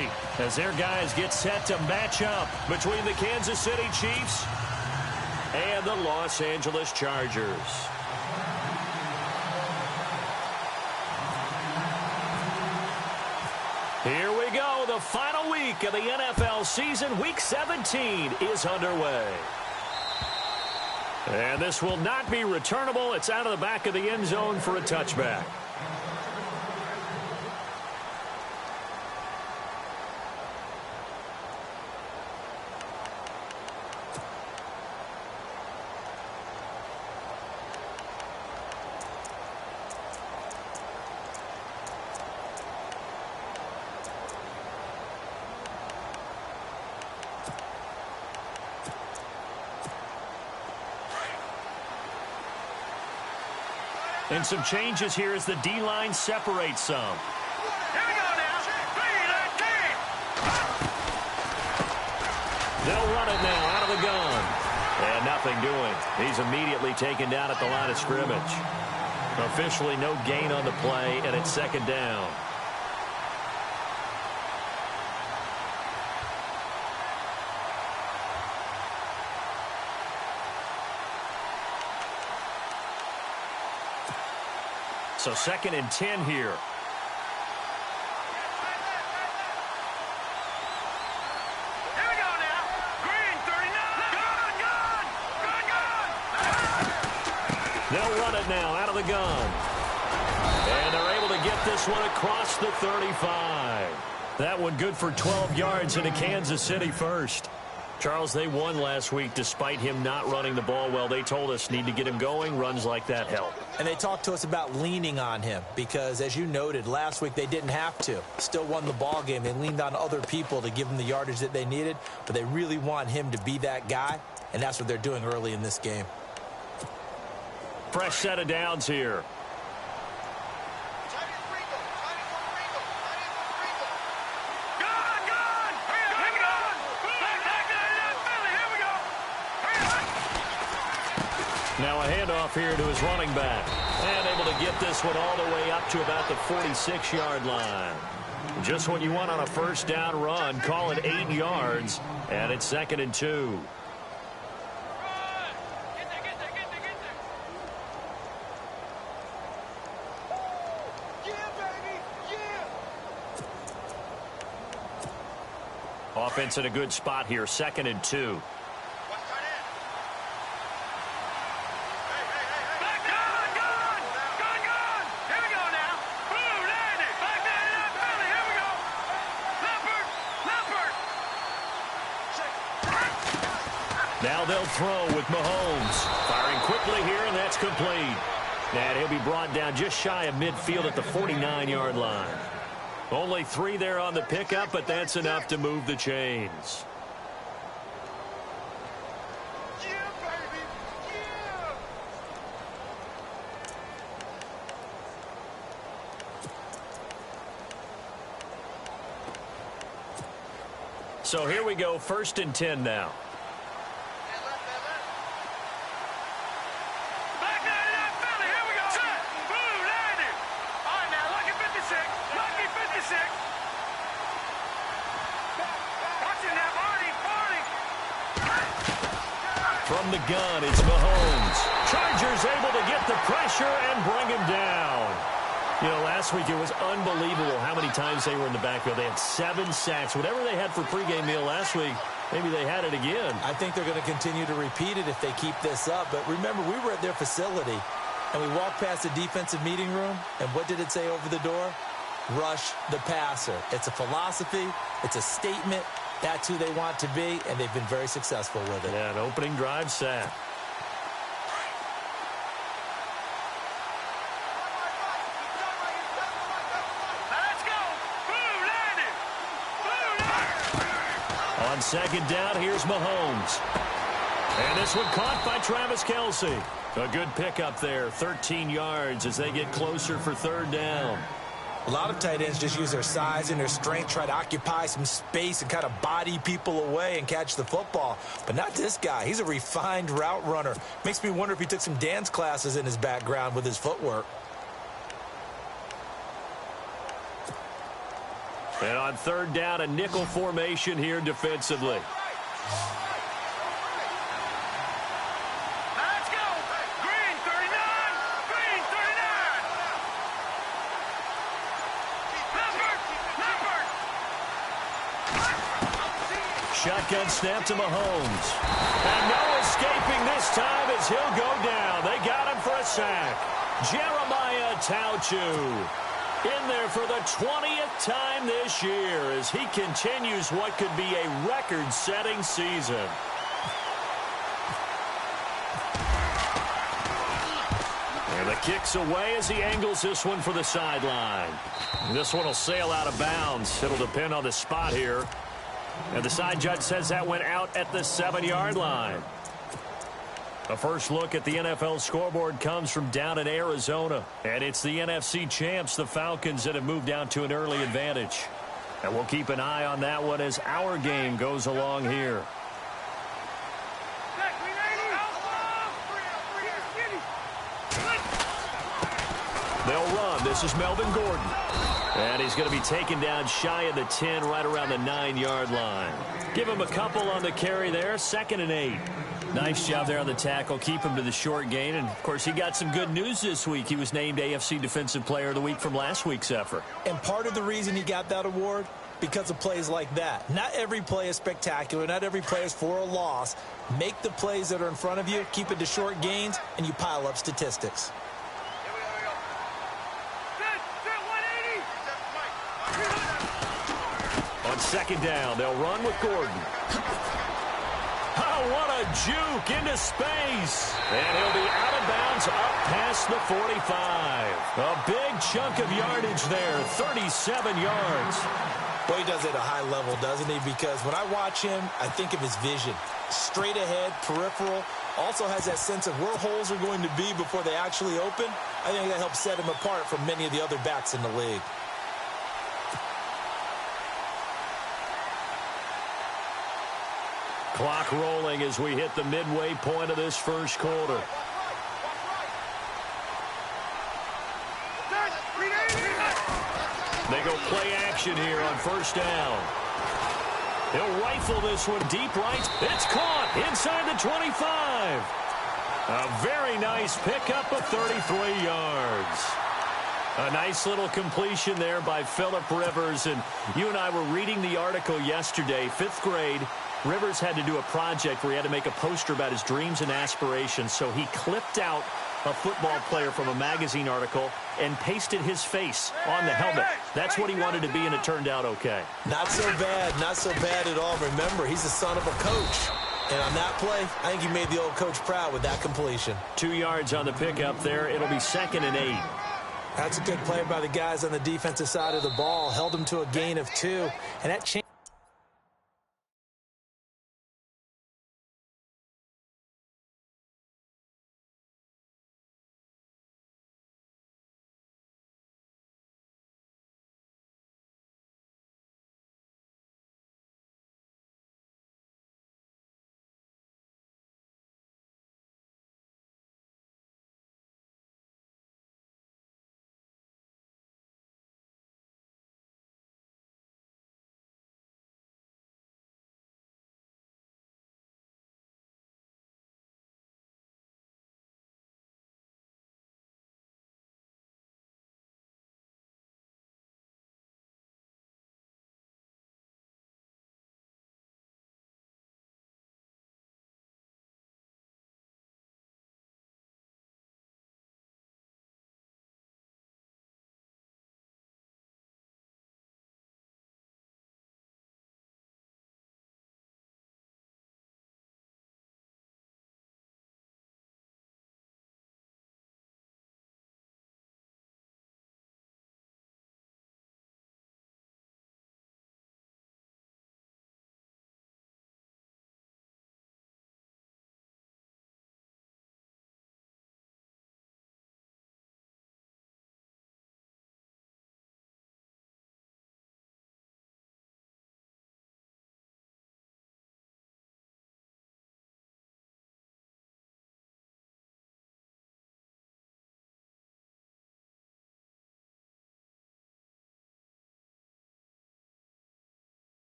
City as their guys get set to match up between the Kansas City Chiefs and the Los Angeles Chargers. Here we go. The final week of the NFL season. Week 17 is underway. And this will not be returnable. It's out of the back of the end zone for a touchback. And some changes here as the D-line separates some. Here we go now. They'll run it now out of the gun. And nothing doing. He's immediately taken down at the line of scrimmage. Officially no gain on the play, and it's second down. So 2nd and 10 here. Here we go now. Green, 39. Gun. They'll run it now out of the gun. And they're able to get this one across the 35. That one good for 12 yards into Kansas City first. Charles, they won last week despite him not running the ball well. They told us need to get him going. Runs like that help. And they talked to us about leaning on him because, as you noted, last week they didn't have to. Still won the ball game. They leaned on other people to give them the yardage that they needed, but they really want him to be that guy, and that's what they're doing early in this game. Fresh set of downs here. Now a handoff here to his running back. And able to get this one all the way up to about the 46-yard line. Just what you want on a first down run. Call it 8 yards. And it's 2nd and 2. Offense in a good spot here. 2nd and 2. Now they'll throw with Mahomes. Firing quickly here, and that's complete. And he'll be brought down just shy of midfield at the 49-yard line. Only 3 there on the pickup, but that's enough to move the chains. So here we go, 1st and 10 now. From the gun, it's Mahomes. Chargers able to get the pressure and bring him down. You know, last week it was unbelievable how many times they were in the backfield. They had 7 sacks. Whatever they had for pregame meal last week, maybe they had it again. I think they're going to continue to repeat it if they keep this up. But remember, we were at their facility, and we walked past the defensive meeting room, and what did it say over the door? Rush the passer. It's a philosophy. It's a statement. That's who they want to be, and they've been very successful with it. Yeah, an opening drive sack. Let's go. On 2nd down, here's Mahomes. And this one caught by Travis Kelce. A good pickup there, 13 yards as they get closer for 3rd down. A lot of tight ends just use their size and their strength, try to occupy some space and kind of body people away and catch the football. But not this guy. He's a refined route runner. Makes me wonder if he took some dance classes in his background with his footwork. And on third down, a nickel formation here defensively. Let's go. Green 39. Green 39. Leopard. Shotgun snap to Mahomes. And no escaping this time as he'll go down. They got him for a sack. Jeremiah Tauchu in there for the 20th time this year as he continues what could be a record-setting season. And the kick's away as he angles this one for the sideline. This one will sail out of bounds. It'll depend on the spot here. And the side judge says that went out at the 7-yard line. A first look at the NFL scoreboard comes from down in Arizona. And it's the NFC champs, the Falcons, that have moved down to an early advantage. And we'll keep an eye on that one as our game goes along here. They'll run. This is Melvin Gordon. And he's going to be taken down shy of the 10, right around the 9-yard line. Give him a couple on the carry there. 2nd and 8. Nice job there on the tackle. Keep him to the short gain. And, of course, he got some good news this week. He was named AFC Defensive Player of the Week from last week's effort. And part of the reason he got that award, because of plays like that. Not every play is spectacular. Not every play is for a loss. Make the plays that are in front of you, keep it to short gains, and you pile up statistics. On 2nd down, they'll run with Gordon. Oh, what a juke into space. And he'll be out of bounds up past the 45. A big chunk of yardage there, 37 yards. Well, he does it at a high level, doesn't he? Because when I watch him, I think of his vision. Straight ahead, peripheral. Also has that sense of where holes are going to be before they actually open. I think that helps set him apart from many of the other backs in the league. Clock rolling as we hit the midway point of this first quarter. They go play action here on 1st down. He'll rifle this one deep right. It's caught inside the 25. A very nice pickup of 33 yards. A nice little completion there by Phillip Rivers. And you and I were reading the article yesterday, 5th grade. Rivers had to do a project where he had to make a poster about his dreams and aspirations. So he clipped out a football player from a magazine article and pasted his face on the helmet. That's what he wanted to be, and it turned out okay. Not so bad. Not so bad at all. Remember, he's the son of a coach. And on that play, I think he made the old coach proud with that completion. 2 yards on the pickup there. It'll be 2nd and 8. That's a good play by the guys on the defensive side of the ball. Held him to a gain of 2. And that changed.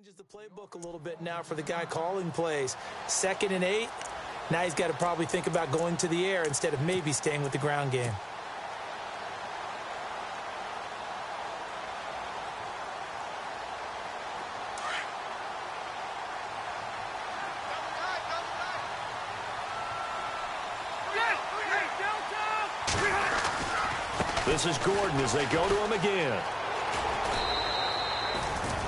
Changes the playbook a little bit now for the guy calling plays. 2nd and 8. Now he's got to probably think about going to the air instead of maybe staying with the ground game. This is Gordon as they go to him again.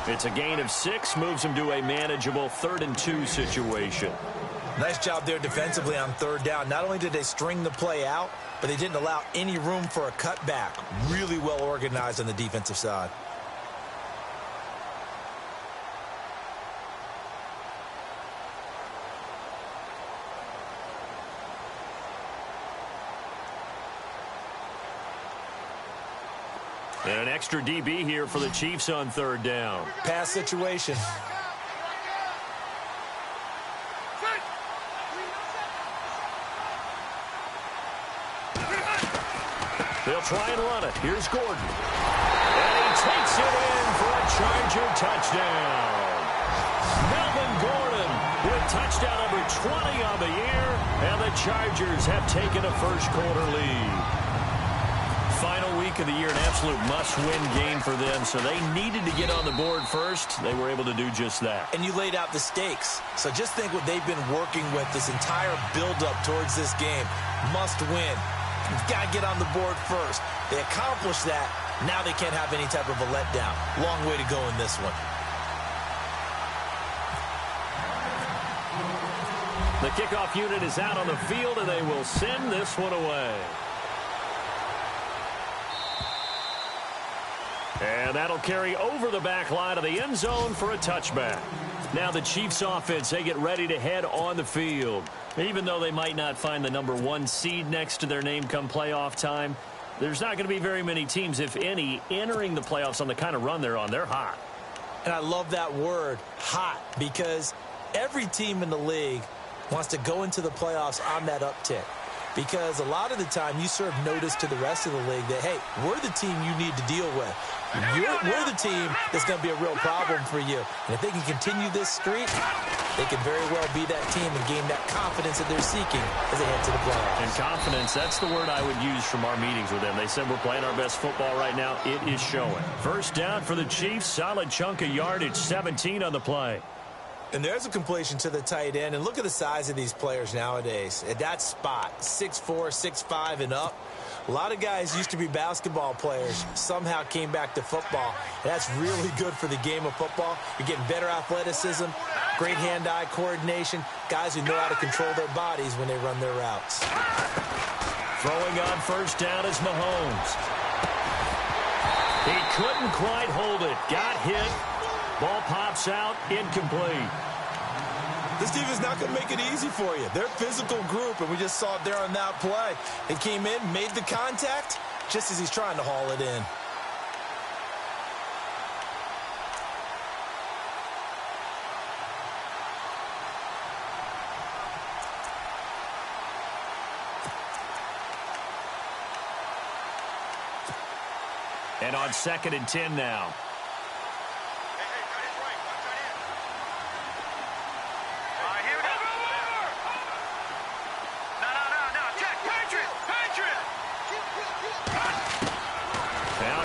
It's a gain of 6, moves him to a manageable 3rd and 2 situation. Nice job there defensively on 3rd down. Not only did they string the play out, but they didn't allow any room for a cutback. Really well organized on the defensive side. And an extra DB here for the Chiefs on 3rd down. Pass situation. They'll try and run it. Here's Gordon. And he takes it in for a Charger touchdown. Melvin Gordon with touchdown number 20 on the year, and the Chargers have taken a first-quarter lead. Final week of the year, an absolute must-win game for them, so they needed to get on the board first. They were able to do just that. And you laid out the stakes. So just think what they've been working with this entire build-up towards this game. Must win. You've got to get on the board first. They accomplished that. Now they can't have any type of a letdown. Long way to go in this one. The kickoff unit is out on the field, and they will send this one away. And that'll carry over the back line of the end zone for a touchback. Now the Chiefs offense, they get ready to head on the field. Even though they might not find the number 1 seed next to their name come playoff time, there's not going to be very many teams, if any, entering the playoffs on the kind of run they're on. They're hot. And I love that word, hot, because every team in the league wants to go into the playoffs on that uptick. Because a lot of the time you serve notice to the rest of the league that, hey, we're the team you need to deal with. We're the team that's going to be a real problem for you. And if they can continue this streak, they can very well be that team and gain that confidence that they're seeking as they head to the playoffs. And confidence, that's the word I would use from our meetings with them. They said we're playing our best football right now. It is showing. First down for the Chiefs. Solid chunk of yardage, 17 on the play. And there's a completion to the tight end. And look at the size of these players nowadays. At that spot, 6'4", 6'5", and up. A lot of guys used to be basketball players, somehow came back to football. And that's really good for the game of football. You're getting better athleticism, great hand-eye coordination, guys who know how to control their bodies when they run their routes. Throwing on first down is Mahomes. He couldn't quite hold it. Got hit. Ball pops out, incomplete. This team is not going to make it easy for you. They're a physical group, and we just saw it there on that play. They came in, made the contact, just as he's trying to haul it in. And on 2nd and 10 now.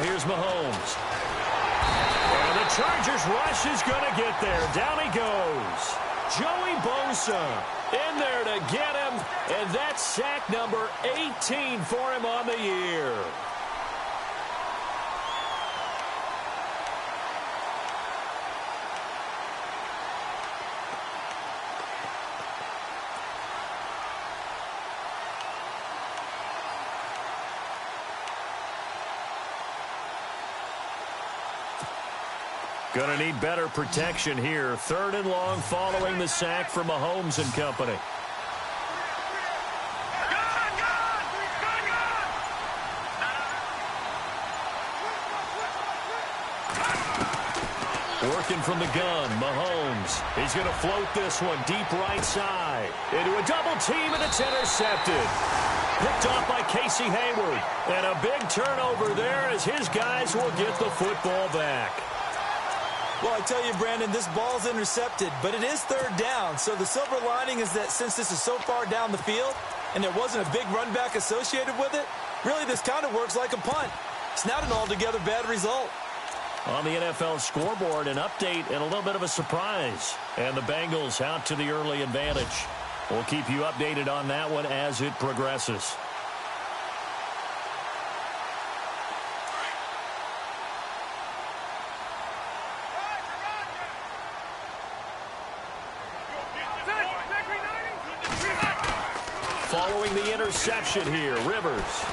Here's Mahomes. And the Chargers rush is going to get there. Down he goes. Joey Bosa in there to get him. And that's sack number 18 for him on the year. Going to need better protection here. 3rd and long following the sack from Mahomes and company. Working from the gun, Mahomes. He's going to float this one deep right side. Into a double team, and it's intercepted. Picked off by Casey Hayward. And a big turnover there as his guys will get the football back. Well, I tell you, Brandon, this ball's intercepted, but it is third down. So the silver lining is that since this is so far down the field and there wasn't a big run back associated with it, really this kind of works like a punt. It's not an altogether bad result. On the NFL scoreboard, an update and a little bit of a surprise. And the Bengals out to the early advantage. We'll keep you updated on that one as it progresses. Following the interception here, Rivers.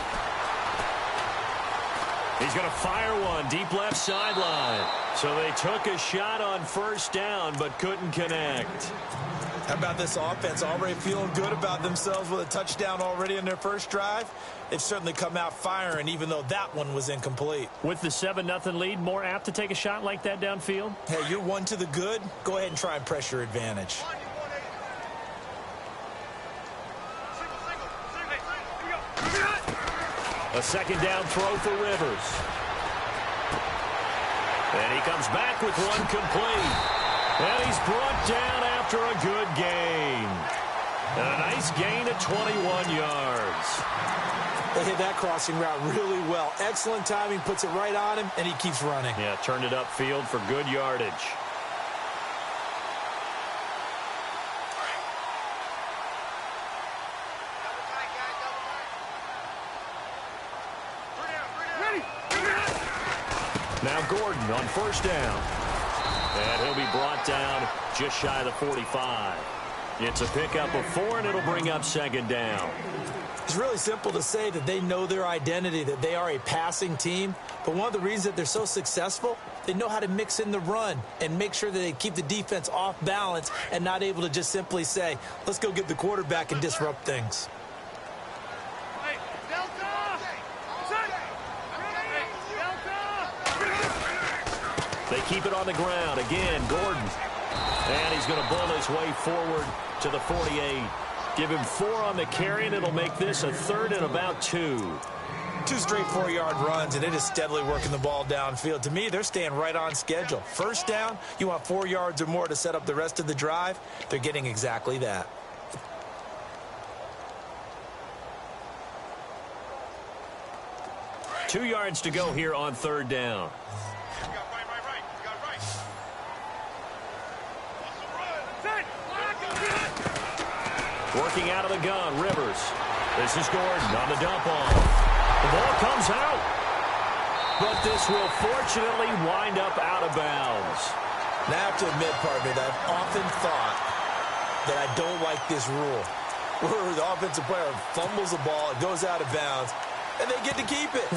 He's going to fire one deep left sideline. So they took a shot on first down but couldn't connect. How about this offense already feeling good about themselves with a touchdown already in their first drive? They've certainly come out firing even though that one was incomplete. With the 7-0 lead, more apt to take a shot like that downfield? Hey, you're one to the good. Go ahead and try and press your advantage. A second down throw for Rivers. And he comes back with one complete. And he's brought down after a good gain. And a nice gain of 21 yards. They hit that crossing route really well. Excellent timing, puts it right on him, and he keeps running. Yeah, turned it upfield for good yardage. Now Gordon on first down. And he'll be brought down just shy of the 45. It's a pickup of 4, and it'll bring up second down. It's really simple to say that they know their identity, that they are a passing team. But one of the reasons that they're so successful, they know how to mix in the run and make sure that they keep the defense off balance and not able to just simply say, let's go get the quarterback and disrupt things. They keep it on the ground. Again, Gordon. And he's going to bull his way forward to the 48. Give him 4 on the carry, and it'll make this a 3rd and about 2. 2 straight 4-yard runs, and it is steadily working the ball downfield. To me, they're staying right on schedule. First down, you want 4 yards or more to set up the rest of the drive. They're getting exactly that. Two yards to go here on third down. Working out of the gun, Rivers. This is Gordon on the dump off. The ball comes out. But this will fortunately wind up out of bounds. Now I have to admit, partner, that I've often thought that I don't like this rule. Where the offensive player fumbles the ball, it goes out of bounds, and they get to keep it.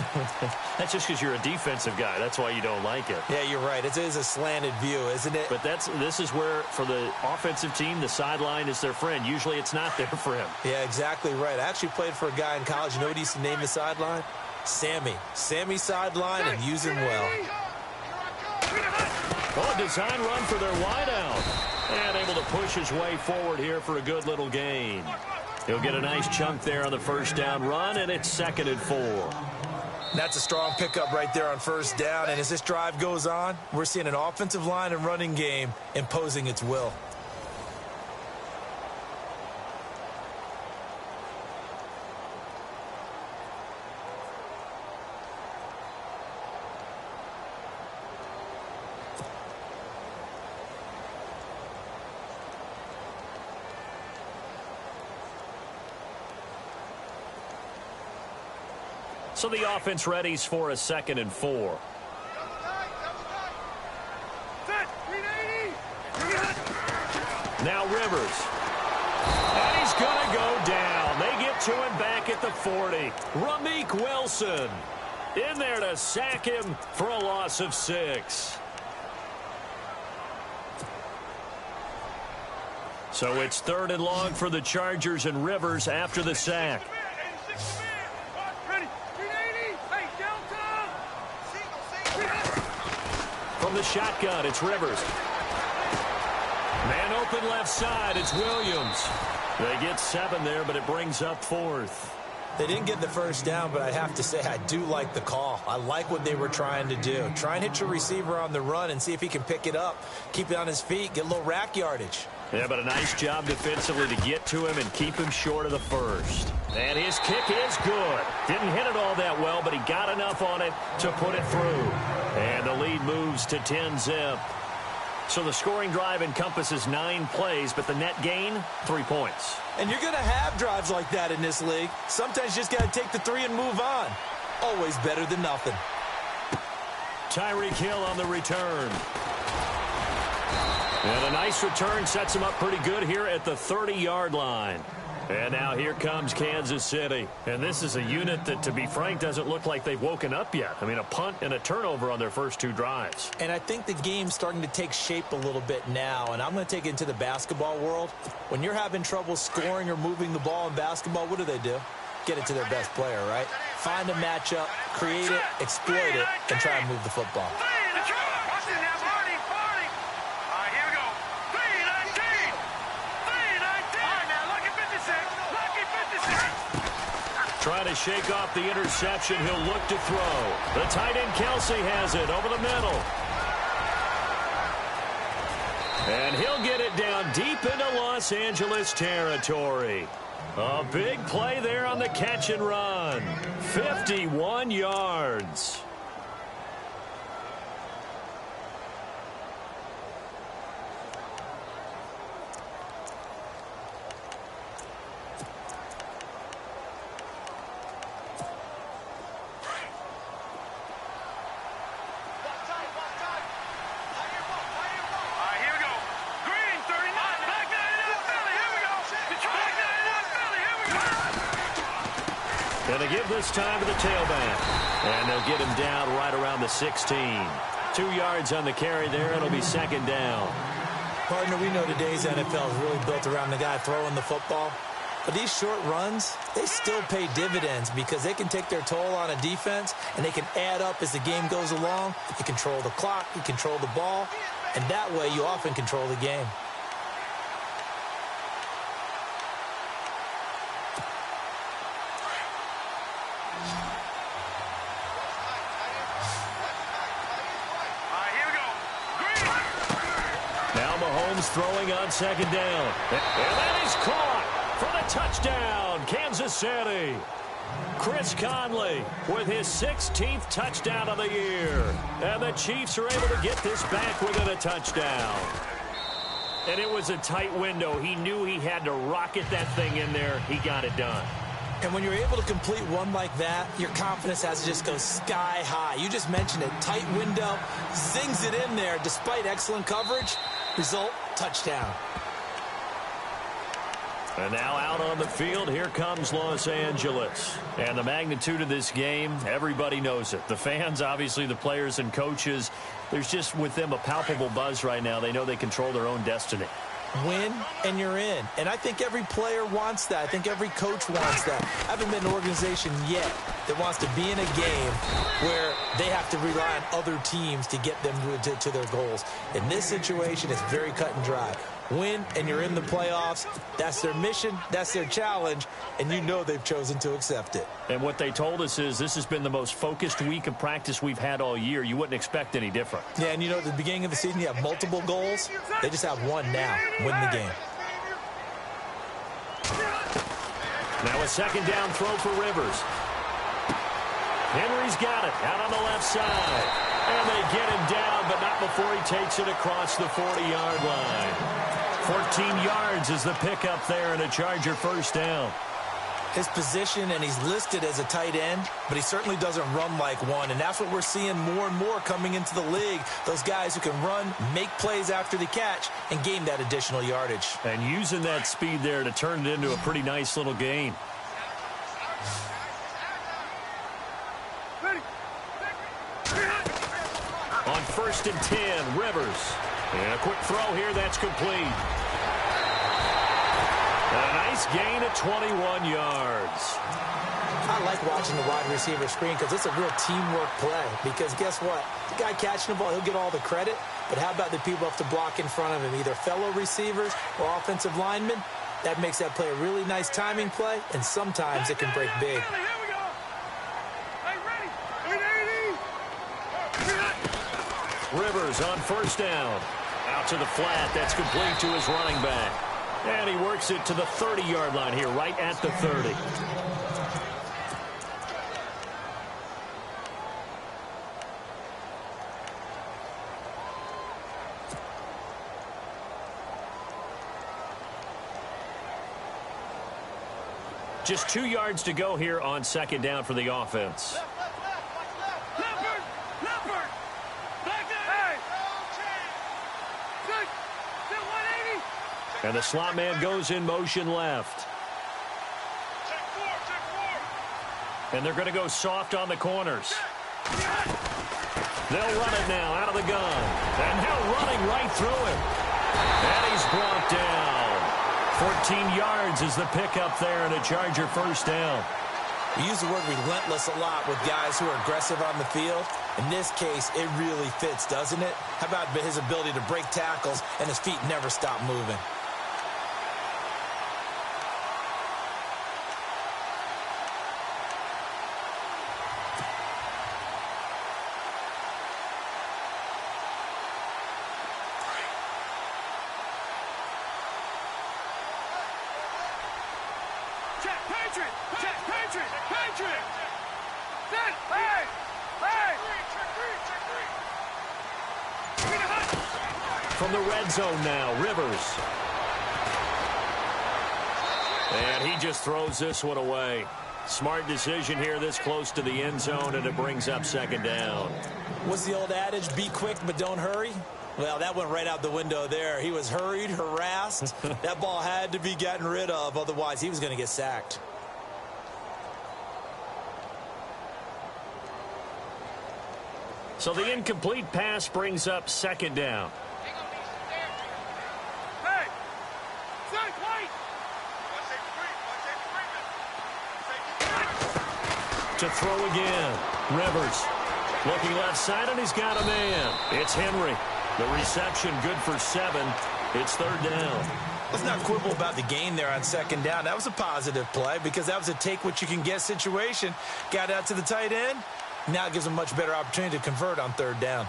That's just because you're a defensive guy. That's why you don't like it. Yeah, you're right. It is a slanted view, isn't it? But this is where, for the offensive team, the sideline is their friend. Usually it's not there for him. Yeah, exactly right. I actually played for a guy in college. You know what he used to name the sideline? Sammy. Sammy sideline, and use him well. Oh, design run for their wideout. And able to push his way forward here for a good little gain. He'll get a nice chunk there on the first down run, and it's 2nd and 4. That's a strong pickup right there on first down. And as this drive goes on, we're seeing an offensive line and running game imposing its will. So the offense readies for a 2nd and 4. Now Rivers. And he's going to go down. They get to him back at the 40. Ramik Wilson in there to sack him for a loss of 6. So it's 3rd and long for the Chargers, and Rivers after the sack. From the shotgun, it's Rivers. Man open left side, it's Williams. They get 7 there, but it brings up 4th. They didn't get the first down, but I have to say I do like the call. I like what they were trying to do. Try and hit your receiver on the run and see if he can pick it up, keep it on his feet, get a little rack yardage. Yeah, but a nice job defensively to get to him and keep him short of the first. And his kick is good. Didn't hit it all that well, but he got enough on it to put it through. And the lead moves to 10-zip. So the scoring drive encompasses 9 plays, but the net gain, 3 points. And you're going to have drives like that in this league. Sometimes you just got to take the 3 and move on. Always better than nothing. Tyreek Hill on the return. And a nice return sets him up pretty good here at the 30-yard line. And now here comes Kansas City. And this is a unit that, to be frank, doesn't look like they've woken up yet. I mean, a punt and a turnover on their first 2 drives. And I think the game's starting to take shape a little bit now. And I'm going to take it into the basketball world. When you're having trouble scoring or moving the ball in basketball, what do? Get it to their best player, right? Find a matchup, create it, exploit it, and try and move the football. Trying to shake off the interception. He'll look to throw. The tight end Kelsey has it over the middle. And he'll get it down deep into Los Angeles territory. A big play there on the catch and run. 51 yards. Going to give this time to the tailback. And they'll get him down right around the 16. 2 yards on the carry there. It'll be second down. Partner, we know today's NFL is really built around the guy throwing the football. But these short runs, they still pay dividends because they can take their toll on a defense and they can add up as the game goes along. You control the clock, you control the ball, and that way you often control the game. Throwing on second down. And that is caught for the touchdown, Kansas City. Chris Conley with his 16th touchdown of the year. And the Chiefs are able to get this back within a touchdown. And it was a tight window. He knew he had to rocket that thing in there. He got it done. And when you're able to complete one like that, your confidence has to just go sky high. You just mentioned it. Tight window, zings it in there despite excellent coverage. Result, touchdown. And now out on the field, here comes Los Angeles. And the magnitude of this game, everybody knows it. The fans, obviously the players and coaches, there's just with them a palpable buzz right now. They know they control their own destiny. Win, and you're in. And I think every player wants that. I think every coach wants that. I haven't been an organization yet that wants to be in a game where they have to rely on other teams to get them to their goals. In this situation, it's very cut and dry. Win, and you're in the playoffs. That's their mission. That's their challenge. And you know they've chosen to accept it. And what they told us is this has been the most focused week of practice we've had all year. You wouldn't expect any different. Yeah, and you know, at the beginning of the season, you have multiple goals. They just have one now. Win the game. Now a second down throw for Rivers. Henry's got it out on the left side. And they get him down, but not before he takes it across the 40-yard line. 14 yards is the pickup there and a Charger first down. His position, and he's listed as a tight end, but he certainly doesn't run like one, and that's what we're seeing more and more coming into the league. Those guys who can run, make plays after the catch, and gain that additional yardage. And using that speed there to turn it into a pretty nice little gain. On 1st and 10, Rivers. And a quick throw here, that's complete. And a nice gain of 21 yards. I like watching the wide receiver screen because it's a real teamwork play. Because guess what? The guy catching the ball, he'll get all the credit. But how about the people who have to block in front of him, either fellow receivers or offensive linemen? That makes that play a really nice timing play, and sometimes it can break big. Here we go. Hey, ready? 380. Rivers on first down. Out to the flat. That's complete to his running back. And he works it to the 30-yard line here, right at the 30. Just 2 yards to go here on second down for the offense. Leopard! Leopard! Back there! Hey! Good! Still 180! And the slot man goes in motion left. Check four! And they're going to go soft on the corners. They'll run it now out of the gun. And now running right through him. And he's brought down. 14 yards is the pickup there and a Charger first down. We use the word relentless a lot with guys who are aggressive on the field. In this case, it really fits, doesn't it? How about his ability to break tackles and his feet never stop moving? Patriot! Set! Hey! Hey! From the red zone now, Rivers. And he just throws this one away. Smart decision here this close to the end zone, and it brings up second down. What's the old adage, be quick but don't hurry? Well, that went right out the window there. He was hurried, harassed. That ball had to be gotten rid of, otherwise he was going to get sacked. So the incomplete pass brings up second down. Hey! Set! Wait! To throw again. Rivers looking left side, and he's got a man. It's Henry. The reception good for 7. It's third down. Let's not quibble about the gain there on second down. That was a positive play because that was a take-what-you-can-get situation. Got out to the tight end. Now it gives them a much better opportunity to convert on third down.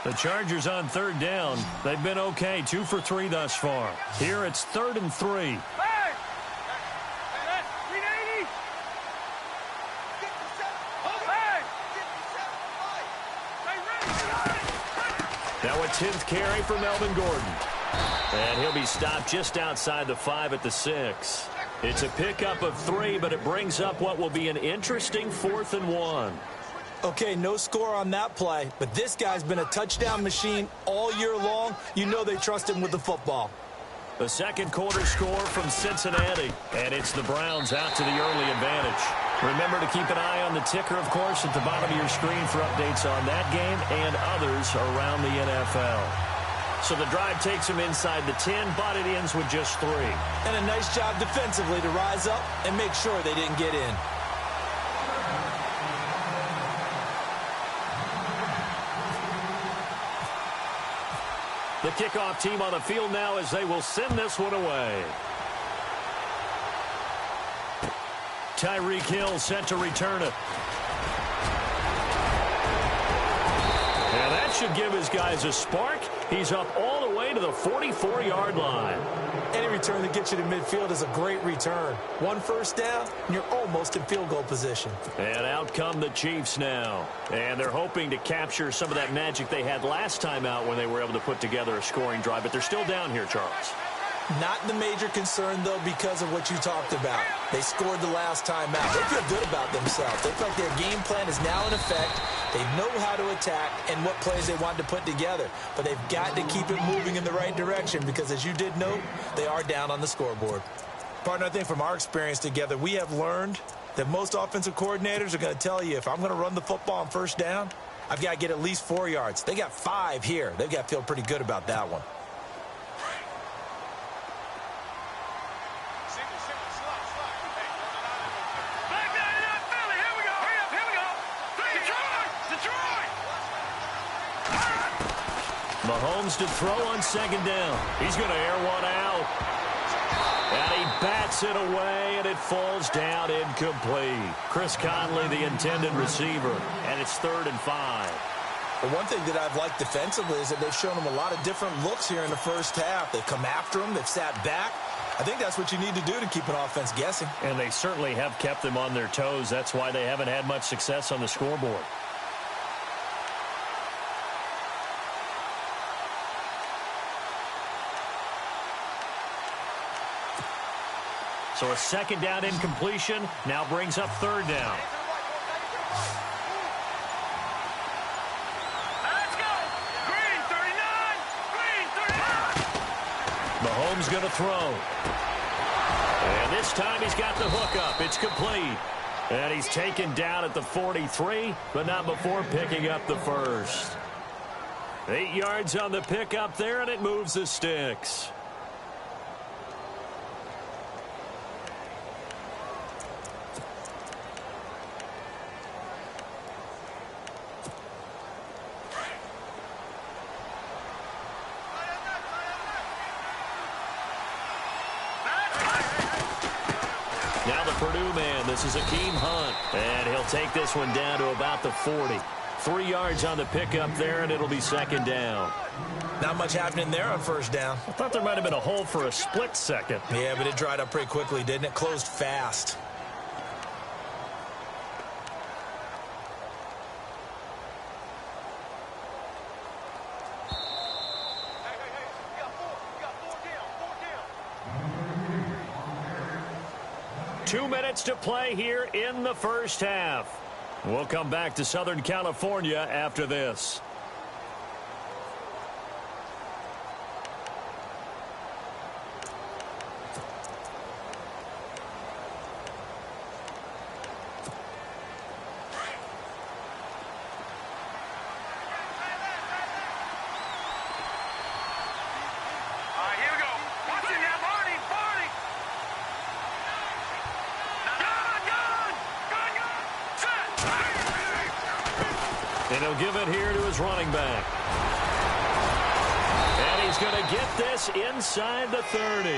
The Chargers on third down. They've been okay, 2 for 3 thus far. Here it's 3rd and 3. Hey! 380! Hey! Now a 10th carry for Melvin Gordon. And he'll be stopped just outside the 5 at the 6. It's a pickup of 3, but it brings up what will be an interesting 4th and 1. Okay, no score on that play, but this guy's been a touchdown machine all year long. You know they trust him with the football. The second quarter score from Cincinnati, and it's the Browns out to the early advantage. Remember to keep an eye on the ticker, of course, at the bottom of your screen for updates on that game and others around the NFL. So the drive takes them inside the 10, but it ends with just 3. And a nice job defensively to rise up and make sure they didn't get in. The kickoff team on the field now as they will send this one away. Tyreek Hill set to return it. And that should give his guys a spark. He's up all the way to the 44-yard line. Any return that gets you to midfield is a great return. 1 first down, and you're almost in field goal position. And out come the Chiefs now. And they're hoping to capture some of that magic they had last time out when they were able to put together a scoring drive. But they're still down here, Charles. Not the major concern, though, because of what you talked about. They scored the last time out. They feel good about themselves. They feel like their game plan is now in effect. They know how to attack and what plays they want to put together. But they've got to keep it moving in the right direction because, as you did note, they are down on the scoreboard. Partner, I think from our experience together, we have learned that most offensive coordinators are going to tell you, if I'm going to run the football on first down, I've got to get at least 4 yards. They got 5 here. They've got to feel pretty good about that one. Mahomes to throw on second down. He's going to air one out. And he bats it away, and it falls down incomplete. Chris Conley, the intended receiver, and it's 3rd and 5. The one thing that I've liked defensively is that they've shown him a lot of different looks here in the first half. They've come after him. They've sat back. I think that's what you need to do to keep an offense guessing. And they certainly have kept them on their toes. That's why they haven't had much success on the scoreboard. So a second down incompletion now brings up 3rd down. Let's go. Green 39. Green 39. Mahomes going to throw. And this time he's got the hook up. It's complete. And he's taken down at the 43, but not before picking up the first. 8 yards on the pickup there, and it moves the sticks. Now the Purdue man, this is Akeem Hunt. And he'll take this one down to about the 40. 3 yards on the pickup there, and it'll be second down. Not much happening there on first down. I thought there might have been a hole for a split second. Yeah, but it dried up pretty quickly, didn't it? Closed fast. Four 2 minutes to play here in the first half. We'll come back to Southern California after this. Here we go. Watch it now, Barney. Barney. And he'll give it here to his running back. And he's going to get this inside the 30.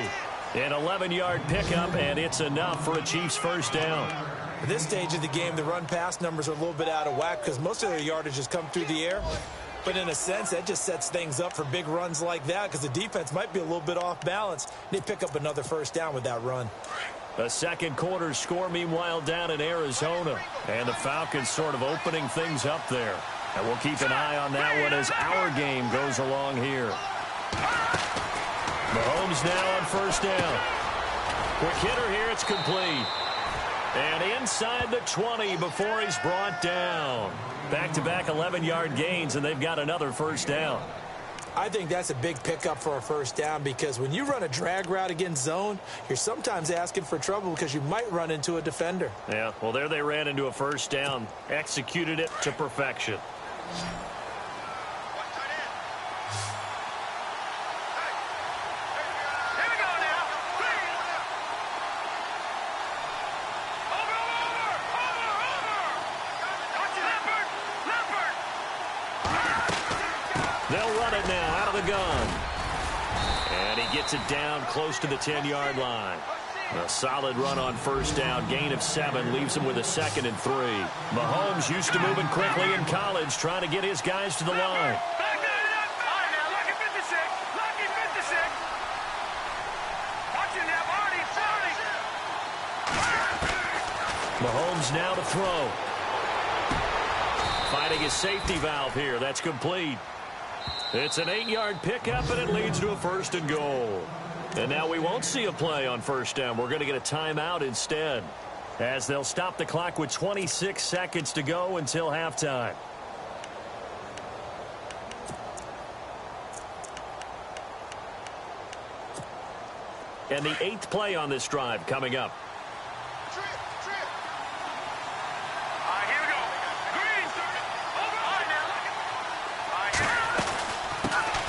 An 11-yard pickup, and it's enough for a Chiefs first down. At this stage of the game, the run-pass numbers are a little bit out of whack because most of their yardage has come through the air. But in a sense, that just sets things up for big runs like that because the defense might be a little bit off balance. They pick up another first down with that run. The second quarter score, meanwhile, down in Arizona. And the Falcons sort of opening things up there. And we'll keep an eye on that one as our game goes along here. Mahomes now on first down. Quick hitter here, it's complete. And inside the 20 before he's brought down. Back-to-back 11-yard gains, and they've got another first down. I think that's a big pickup for a first down because when you run a drag route against zone, you're sometimes asking for trouble because you might run into a defender. Yeah, well, there they ran into a first down. Executed it to perfection. They'll run it now out of the gun. And he gets it down close to the 10-yard line. A solid run on first down. Gain of 7 leaves him with a 2nd and 3. Mahomes used to moving quickly in college, trying to get his guys to the line. Mahomes now to throw. Finding his safety valve here. That's complete. It's an 8-yard pickup, and it leads to a 1st and goal. And now we won't see a play on first down. We're going to get a timeout instead, as they'll stop the clock with 26 seconds to go until halftime. And the 8th play on this drive coming up.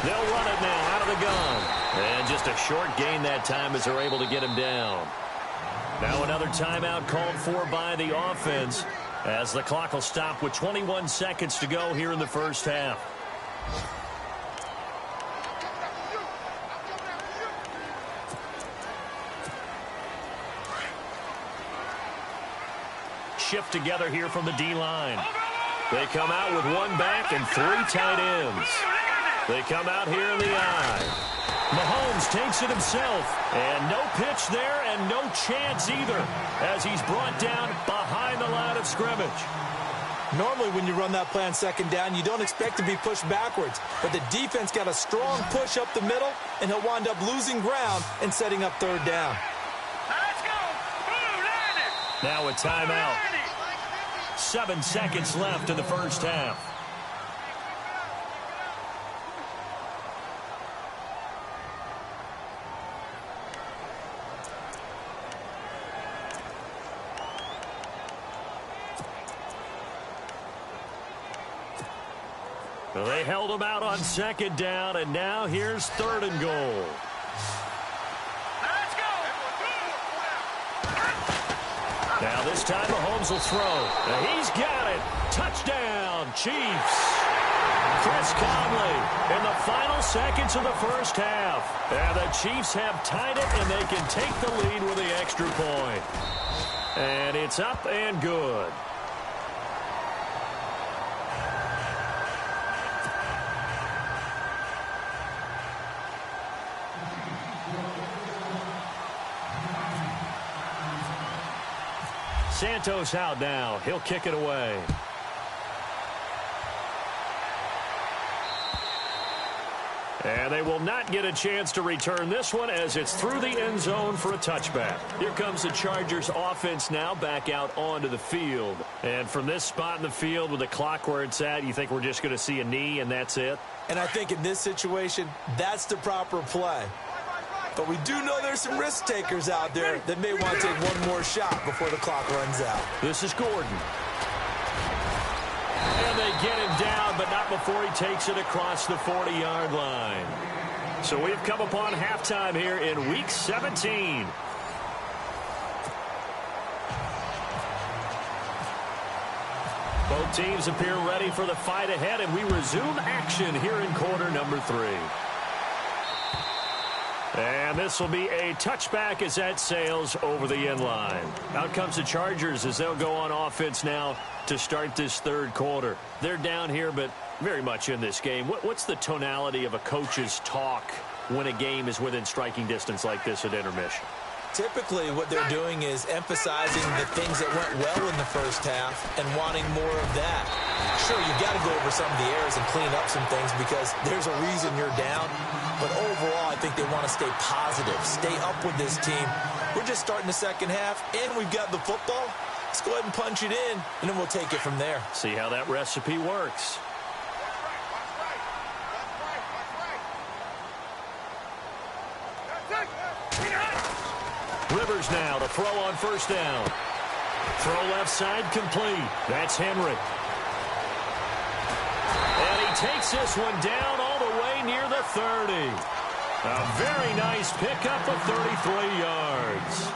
They'll run it now out of the gun. And just a short gain that time as they're able to get him down. Now another timeout called for by the offense as the clock will stop with 21 seconds to go here in the first half. shift together here from the D-line. They come out with one back and 3 tight ends. They come out here in the I. Mahomes takes it himself. And no pitch there and no chance either as he's brought down behind the line of scrimmage. Normally when you run that play on second down, you don't expect to be pushed backwards. But the defense got a strong push up the middle, and he'll wind up losing ground and setting up third down. Let's go. Blue, Now a timeout. 7 seconds left in the first half. Well, they held him out on second down, and now here's 3rd and goal. Let's go. Now this time Mahomes will throw. Now he's got it. Touchdown, Chiefs. Chris Conley in the final seconds of the first half. And the Chiefs have tied it, and they can take the lead with the extra point. And it's up and good. Santos out now. He'll kick it away. And they will not get a chance to return this one as it's through the end zone for a touchback. Here comes the Chargers offense now back out onto the field. And from this spot in the field with the clock where it's at, you think we're just going to see a knee and that's it? And I think in this situation, that's the proper play. But we do know there's some risk takers out there that may want to take one more shot before the clock runs out. This is Gordon. And they get him down, but not before he takes it across the 40-yard line. So we've come upon halftime here in Week 17. Both teams appear ready for the fight ahead, and we resume action here in quarter number 3. And this will be a touchback as that sails over the end line. Out comes the Chargers as they'll go on offense now to start this third quarter. They're down here, but very much in this game. What's the tonality of a coach's talk when a game is within striking distance like this at intermission? Typically, what they're doing is emphasizing the things that went well in the first half and wanting more of that. Sure, you've got to go over some of the errors and clean up some things because there's a reason you're down. But overall, I think they want to stay positive, stay up with this team. We're just starting the second half, and we've got the football. Let's go ahead and punch it in, and then we'll take it from there. See how that recipe works. Rivers now to throw on first down. Throw left side complete. That's Henry. And he takes this one down all the way near the 30. A very nice pickup of 33 yards.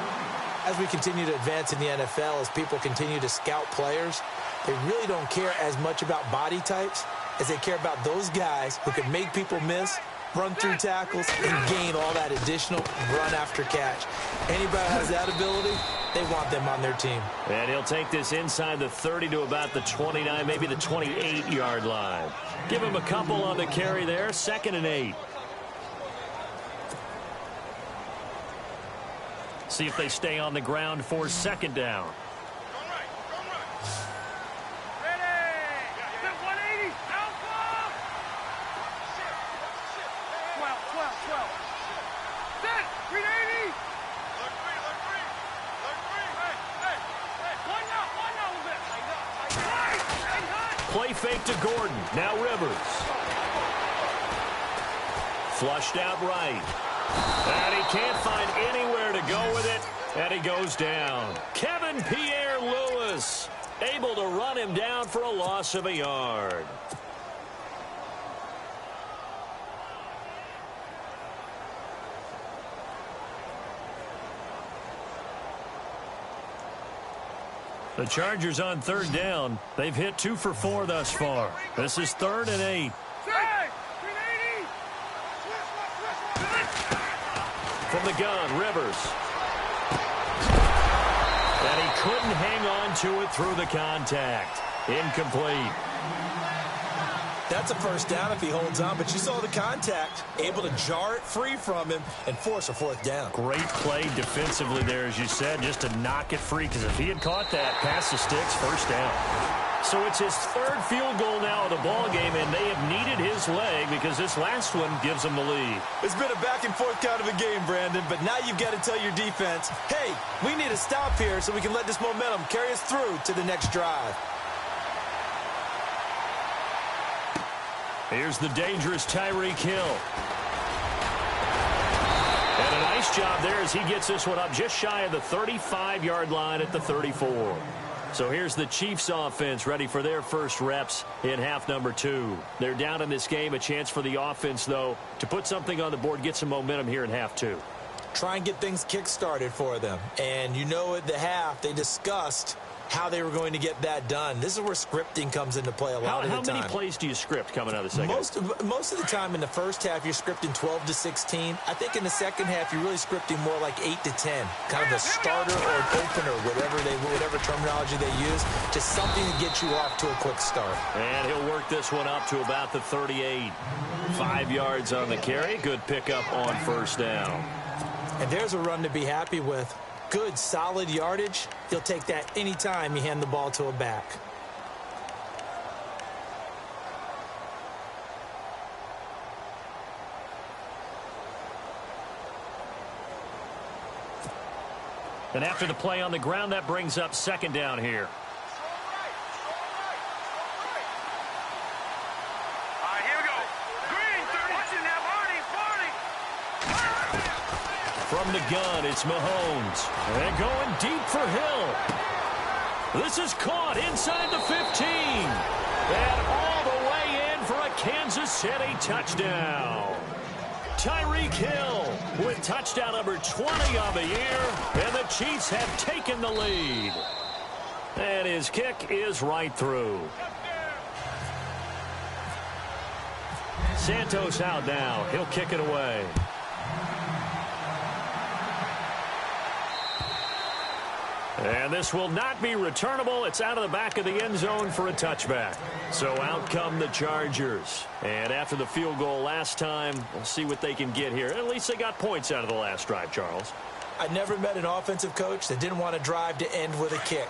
As we continue to advance in the NFL, as people continue to scout players, they really don't care as much about body types as they care about those guys who can make people miss, run through tackles, and gain all that additional run after catch. Anybody who has that ability, they want them on their team. And he'll take this inside the 30 to about the 29, maybe the 28-yard line. Give him a couple on the carry there, 2nd and 8. See if they stay on the ground for 2nd down. Play fake to Gordon. Now Rivers. Flushed out right. And he can't find anywhere to go with it. And he goes down. Kevin Pierre-Louis able to run him down for a loss of a yard. The Chargers on 3rd down. They've hit 2 for 4 thus far. This is 3rd and 8. From the gun, Rivers. And he couldn't hang on to it through the contact. Incomplete. That's a first down if he holds on, but you saw the contact. Able to jar it free from him and force a fourth down. Great play defensively there, as you said, just to knock it free, because if he had caught that, pass the sticks, first down. So it's his third field goal now of the ball game, and they have needed his leg because this last one gives them the lead. It's been a back-and-forth kind of a game, Brandon, but now you've got to tell your defense, hey, we need to stop here so we can let this momentum carry us through to the next drive. Here's the dangerous Tyreek Hill. And a nice job there as he gets this one up just shy of the 35-yard line at the 34. So here's the Chiefs offense ready for their first reps in half number 2. They're down in this game. A chance for the offense, though, to put something on the board, get some momentum here in half 2. Try and get things kick-started for them. And you know at the half they discussed how they were going to get that done. This is where scripting comes into play a lot of the time. How many plays do you script coming out of the second half? Most of the time in the first half, you're scripting 12 to 16. I think in the second half, you're really scripting more like 8 to 10. Kind of a starter or an opener, whatever terminology they use. Just something to get you off to a quick start. And he'll work this one up to about the 38. 5 yards on the carry. Good pickup on first down. And there's a run to be happy with. Good, solid yardage. He'll take that anytime you hand the ball to a back. And after the play on the ground, that brings up second down here. From the gun, it's Mahomes. And going deep for Hill. This is caught inside the 15. And all the way in for a Kansas City touchdown. Tyreek Hill with touchdown number 20 on the year. And the Chiefs have taken the lead. And his kick is right through. Santos out now. He'll kick it away. And this will not be returnable. It's out of the back of the end zone for a touchback. So out come the Chargers. And after the field goal last time, we'll see what they can get here. At least they got points out of the last drive, Charles. I never met an offensive coach that didn't want to drive to end with a kick.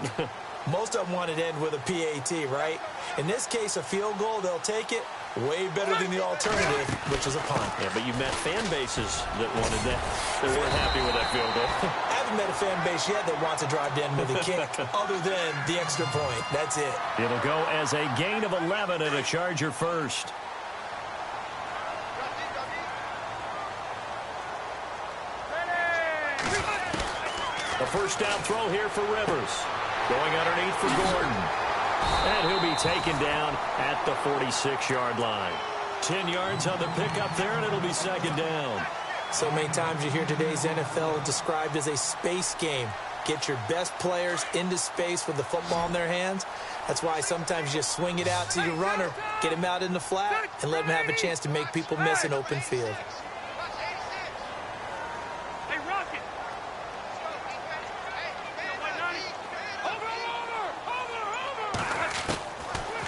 Most of them wanted to end with a PAT, right? In this case, a field goal, they'll take it. Way better than the alternative, which is a punt. Yeah, but you met fan bases that wanted that. They weren't happy with that field goal. I haven't met a fan base yet that wants to drive to end with a kick other than the extra point. That's it. It'll go as a gain of 11 and a Charger first. A first down throw here for Rivers. Going underneath for Gordon. And he'll be taken down at the 46-yard line. 10 yards on the pickup there, and it'll be second down. So many times you hear today's NFL described as a space game. Get your best players into space with the football in their hands. That's why sometimes you just swing it out to your runner, get him out in the flat, and let him have a chance to make people miss an open field.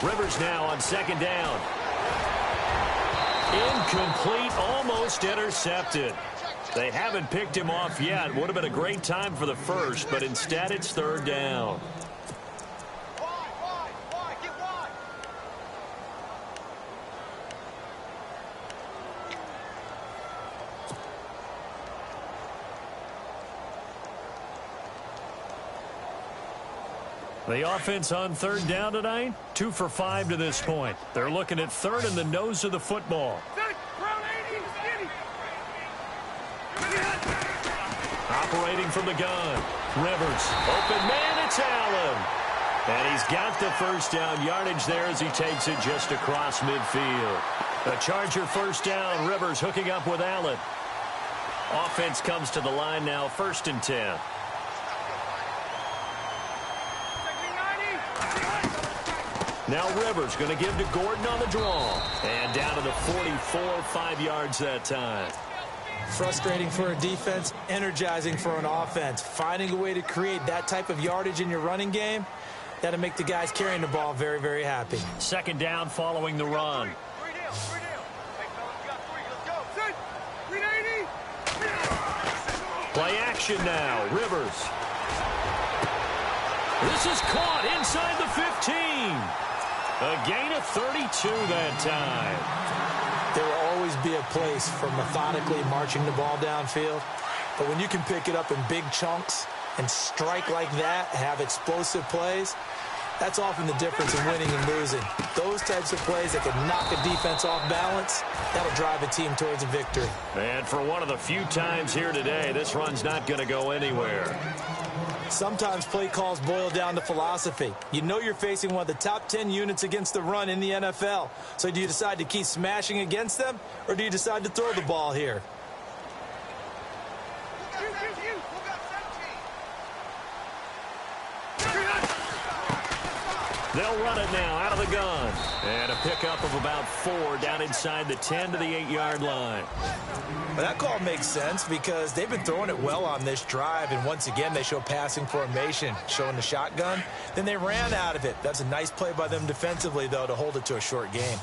Rivers now on second down. Incomplete, almost intercepted. They haven't picked him off yet. Would have been a great time for the first, but instead it's third down. The offense on third down tonight, 2 for 5 to this point. They're looking at third in the nose of the football. Operating from the gun. Rivers, open man, it's Allen. And he's got the first down yardage there as he takes it just across midfield. A Charger first down, Rivers hooking up with Allen. Offense comes to the line now, 1st and 10. Now Rivers going to give to Gordon on the draw. And down to the 44, 5 yards that time. Frustrating for a defense, energizing for an offense. Finding a way to create that type of yardage in your running game, that'll make the guys carrying the ball very, very happy. Second down following the run. Play action now. Rivers. This is caught inside the 15. A gain of 32 that time. There will always be a place for methodically marching the ball downfield. But when you can pick it up in big chunks and strike like that, have explosive plays, that's often the difference in winning and losing. Those types of plays that can knock a defense off balance, that'll drive a team towards a victory. And for one of the few times here today, this run's not going to go anywhere. Sometimes play calls boil down to philosophy. You know you're facing one of the top 10 units against the run in the NFL. So do you decide to keep smashing against them, or do you decide to throw the ball here? They'll run it now out of the gun. And a pickup of about 4 down inside the 10 to the 8-yard line. Well, that call makes sense because they've been throwing it well on this drive, and once again they show passing formation, showing the shotgun. Then they ran out of it. That's a nice play by them defensively, though, to hold it to a short game.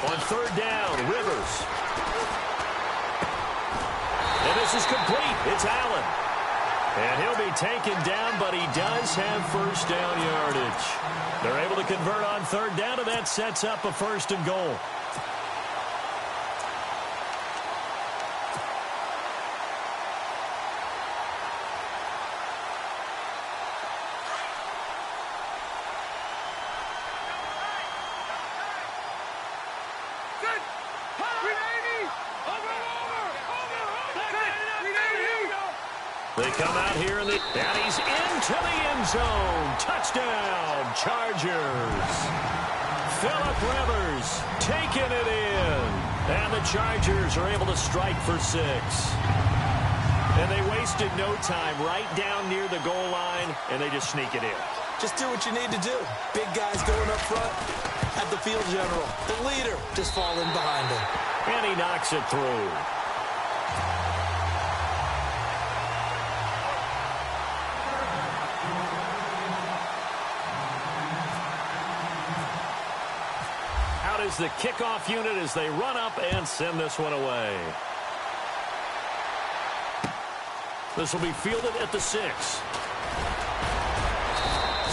On third down, Rivers. And this is complete. It's Allen. And he'll be taken down, but he does have first down yardage. They're able to convert on third down, and that sets up a first and goal. They come out here, and he's into the end zone. Touchdown, Chargers. Phillip Rivers taking it in. And the Chargers are able to strike for 6. And they wasted no time right down near the goal line, and they just sneak it in. Just do what you need to do. Big guys going up front at the field general. The leader just falling behind him. And he knocks it through. Is the kickoff unit as they run up and send this one away. This will be fielded at the 6.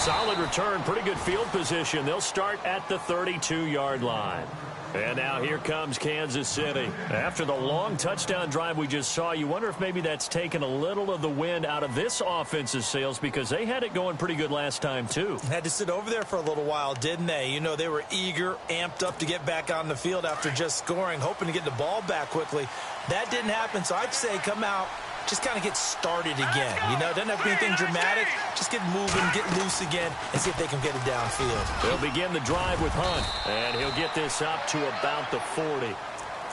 Solid return, pretty good field position. They'll start at the 32-yard line. And now here comes Kansas City. After the long touchdown drive we just saw, you wonder if maybe that's taken a little of the wind out of this offense's sails, because they had it going pretty good last time too. Had to sit over there for a little while, didn't they? You know, they were eager, amped up to get back on the field after just scoring, hoping to get the ball back quickly. That didn't happen, so I'd say come out, just kind of get started again. You know, doesn't have to be anything dramatic. Just get moving, get loose again, and see if they can get it downfield. They'll begin the drive with Hunt, and he'll get this up to about the 40.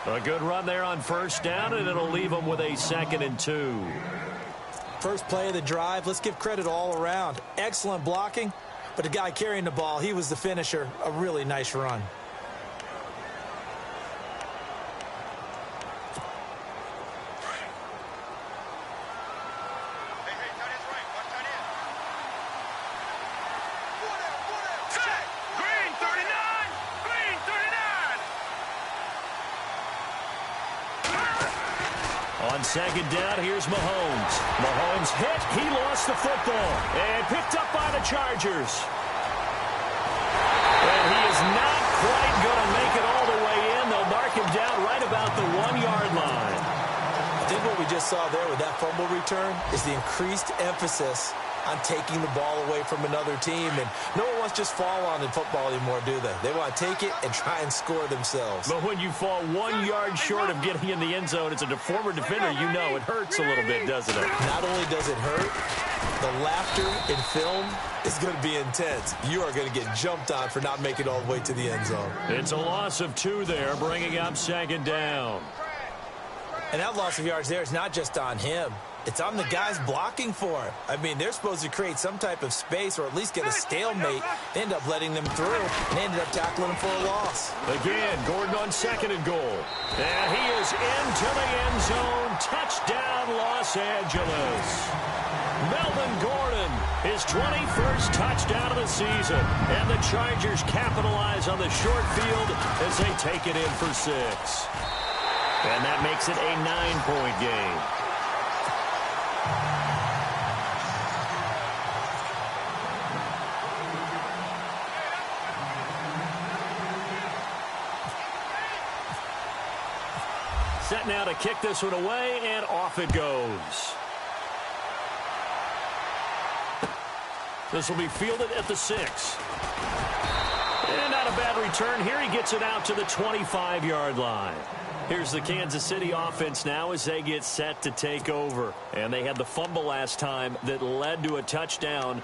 A good run there on first down, and it'll leave them with a 2nd and 2. First play of the drive, let's give credit all around. Excellent blocking, but the guy carrying the ball, he was the finisher. A really nice run. On second down, here's Mahomes. Mahomes hit. He lost the football. And picked up by the Chargers. And he is not quite going to make it all the way in. They'll mark him down right about the 1-yard line. I think what we just saw there with that fumble return is the increased emphasis on taking the ball away from another team. And no one wants to just fall on in football anymore, do they? They want to take it and try and score themselves. But when you fall 1 yard short of getting in the end zone as a former defender, you know it hurts a little bit, doesn't it? Not only does it hurt, the laughter in film is going to be intense. You are going to get jumped on for not making it all the way to the end zone. It's a loss of 2 there, bringing up second down. And that loss of yards there is not just on him. It's on the guys blocking for him. I mean, they're supposed to create some type of space or at least get a stalemate. They end up letting them through, and they ended up tackling him for a loss. Again, Gordon on 2nd and goal. And he is into the end zone. Touchdown, Los Angeles. Melvin Gordon, his 21st touchdown of the season. And the Chargers capitalize on the short field as they take it in for 6. And that makes it a 9-point game. Set now to kick this one away, and off it goes. This will be fielded at the 6. And not a bad return here. He gets it out to the 25-yard line. Here's the Kansas City offense now as they get set to take over. And they had the fumble last time that led to a touchdown.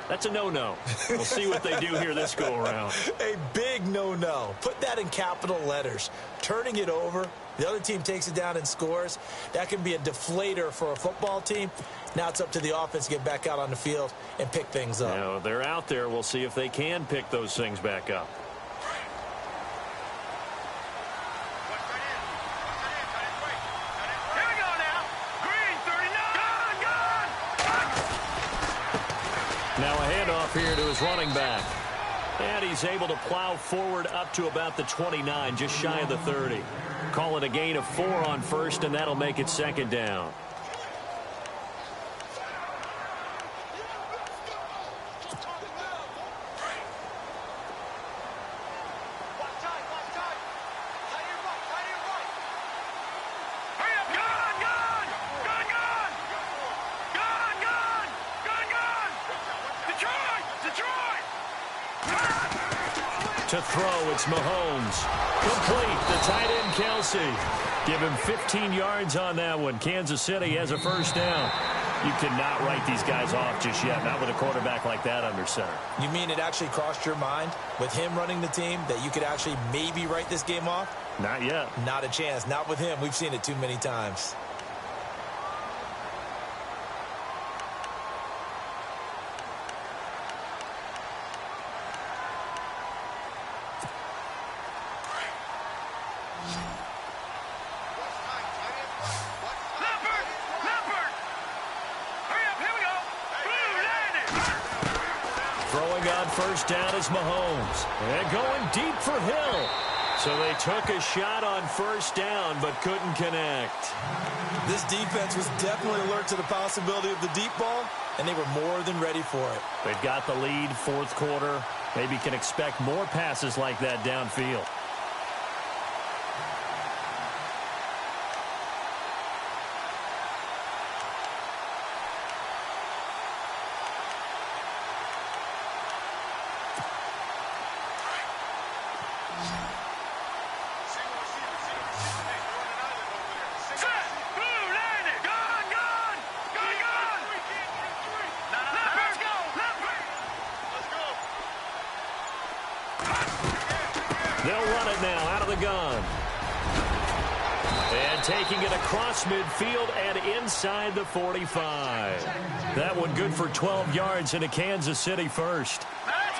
That's a no-no. We'll see what they do here this go-around. A big no-no. Put that in capital letters. Turning it over, the other team takes it down and scores. That can be a deflator for a football team. Now it's up to the offense to get back out on the field and pick things up. Now, they're out there. We'll see if they can pick those things back up. Now a handoff here to his running back. And he's able to plow forward up to about the 29, just shy of the 30. Call it a gain of 4 on first, and that'll make it 2nd down. To throw, it's Mahomes. Complete, the tight end, Kelsey. Give him 15 yards on that one. Kansas City has a first down. You cannot write these guys off just yet, not with a quarterback like that under center. You mean it actually crossed your mind with him running the team that you could actually maybe write this game off? Not yet. Not a chance. Not with him. We've seen it too many times. First down is Mahomes. And going deep for Hill. So they took a shot on first down, but couldn't connect. This defense was definitely alert to the possibility of the deep ball, and they were more than ready for it. They've got the lead, 4th quarter. Maybe can expect more passes like that downfield. They'll run it now out of the gun. And taking it across midfield and inside the 45. That one good for 12 yards and a Kansas City first.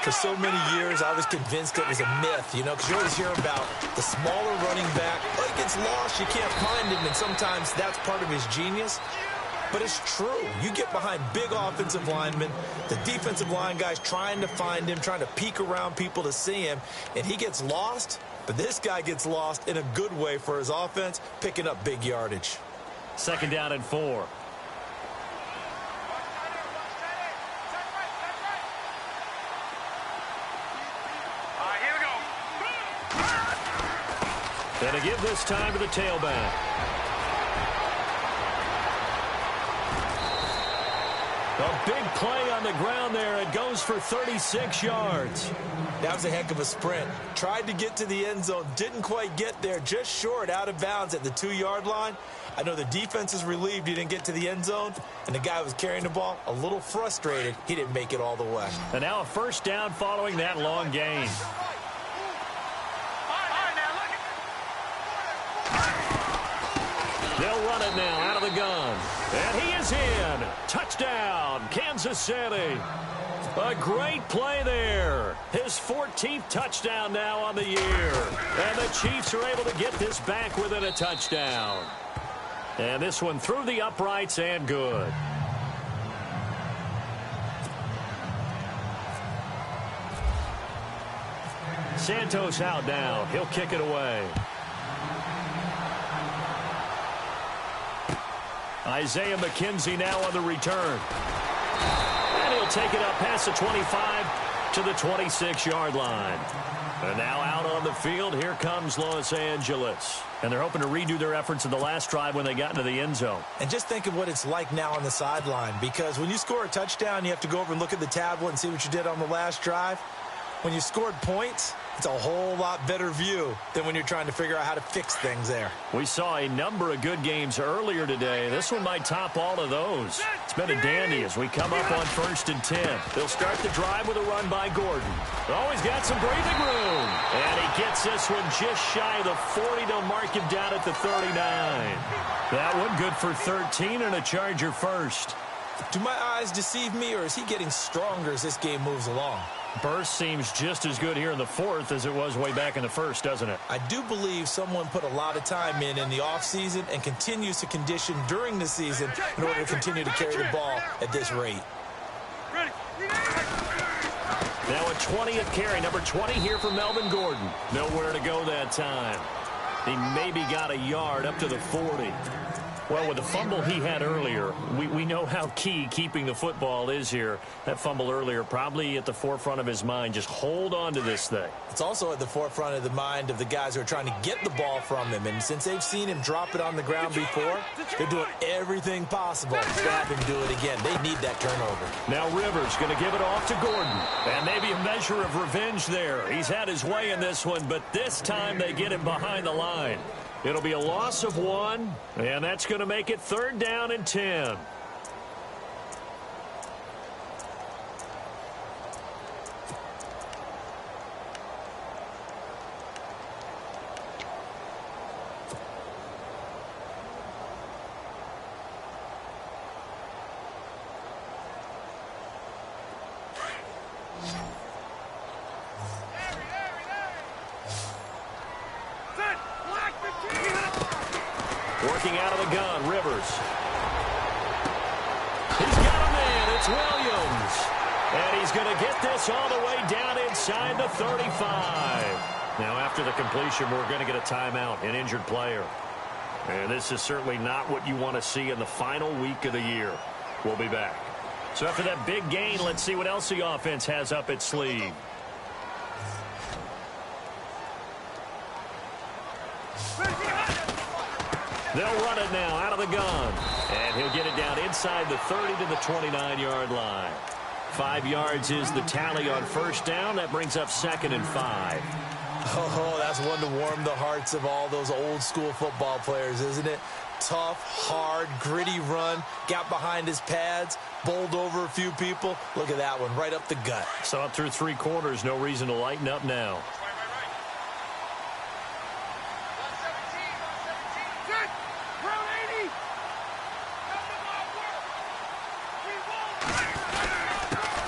For so many years, I was convinced it was a myth, you know, because you always hear about the smaller running back. Oh, he gets lost, you can't find him, and sometimes that's part of his genius. But it's true. You get behind big offensive linemen, the defensive line guys trying to find him, trying to peek around people to see him, and he gets lost. But this guy gets lost in a good way for his offense, picking up big yardage. 2nd down and 4. Here we go. And to give this time to the tailback. A big play on the ground there. It goes for 36 yards. That was a heck of a sprint. Tried to get to the end zone, didn't quite get there, just short, out of bounds at the 2-yard line. I know the defense is relieved he didn't get to the end zone, and the guy who was carrying the ball, a little frustrated, he didn't make it all the way. And now a first down following that long gain. They'll run it now out of the gun. And he is in. Touchdown, Kansas City. A great play there. His 14th touchdown now on the year. And the Chiefs are able to get this back within a touchdown. And this one through the uprights and good. Santos out now. He'll kick it away. Isaiah McKenzie now on the return. And he'll take it up past the 25 to the 26-yard line. And now out on the field, here comes Los Angeles. And they're hoping to redo their efforts in the last drive when they got into the end zone. And just think of what it's like now on the sideline, because when you score a touchdown, you have to go over and look at the tablet and see what you did on the last drive. When you scored points, it's a whole lot better view than when you're trying to figure out how to fix things there. We saw a number of good games earlier today. This one might top all of those. It's been a dandy as we come up on 1st and 10. They'll start the drive with a run by Gordon. Always got some breathing room. And he gets this one just shy of the 40. They'll mark him down at the 39. That one good for 13 and a Charger first. Do my eyes deceive me, or is he getting stronger as this game moves along? Burst seems just as good here in the 4th as it was way back in the 1st, doesn't it? I do believe someone put a lot of time in the offseason and continues to condition during the season in order to continue to carry the ball at this rate. Now a 20th carry, number 20 here for Melvin Gordon. Nowhere to go that time. He maybe got a yard up to the 40. Well, with the fumble he had earlier, we know how key keeping the football is here. That fumble earlier probably at the forefront of his mind. Just hold on to this thing. It's also at the forefront of the mind of the guys who are trying to get the ball from him. And since they've seen him drop it on the ground before, they're doing everything possible to have him do it again. They need that turnover. Now Rivers going to give it off to Gordon. And maybe a measure of revenge there. He's had his way in this one, but this time they get him behind the line. It'll be a loss of 1, and that's going to make it 3rd down and 10. Working out of the gun, Rivers. He's got a man. It's Williams. And he's going to get this all the way down inside the 35. Now, after the completion, we're going to get a timeout, an injured player. And this is certainly not what you want to see in the final week of the year. We'll be back. So after that big gain, let's see what else the offense has up its sleeve. They'll run it now out of the gun. And he'll get it down inside the 30 to the 29-yard line. 5 yards is the tally on 1st down. That brings up 2nd and 5. Oh, that's one to warm the hearts of all those old-school football players, isn't it? Tough, hard, gritty run. Got behind his pads, bowled over a few people. Look at that one, right up the gut. So up through 3 quarters, no reason to lighten up now.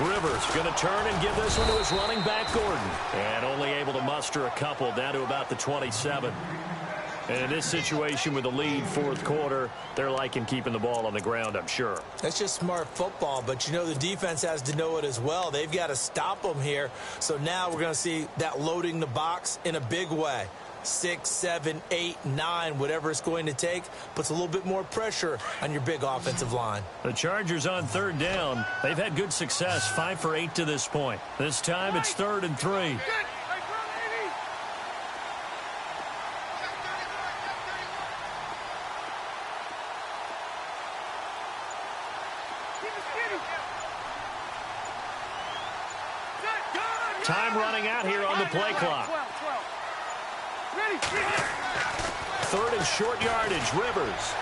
Rivers going to turn and give this one to his running back, Gordon. And only able to muster a couple down to about the 27. And in this situation with the lead 4th quarter, they're liking keeping the ball on the ground, I'm sure. That's just smart football, but you know the defense has to know it as well. They've got to stop them here. So now we're going to see that loading the box in a big way. 6, 7, 8, 9, whatever it's going to take, puts a little bit more pressure on your big offensive line. The Chargers on 3rd down. They've had good success, 5 for 8 to this point. This time it's 3rd and 3. Time running out here on the play clock. 3rd and short yardage, Rivers.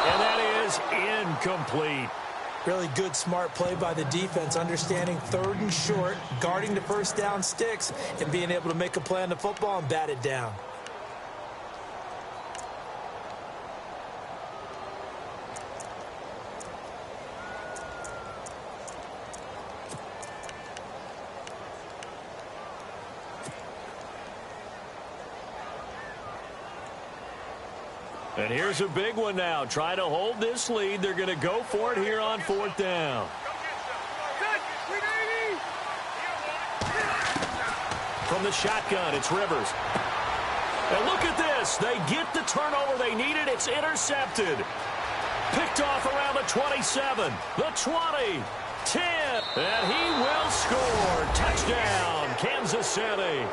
And that is incomplete. Really good, smart play by the defense, understanding 3rd and short, guarding the 1st down sticks, and being able to make a play on the football and bat it down. And here's a big one now. Trying to hold this lead. They're going to go for it here on 4th down. From the shotgun, it's Rivers. And look at this. They get the turnover they needed. It's intercepted. Picked off around the 27, the 20, 10, and he will score. Touchdown, Kansas City.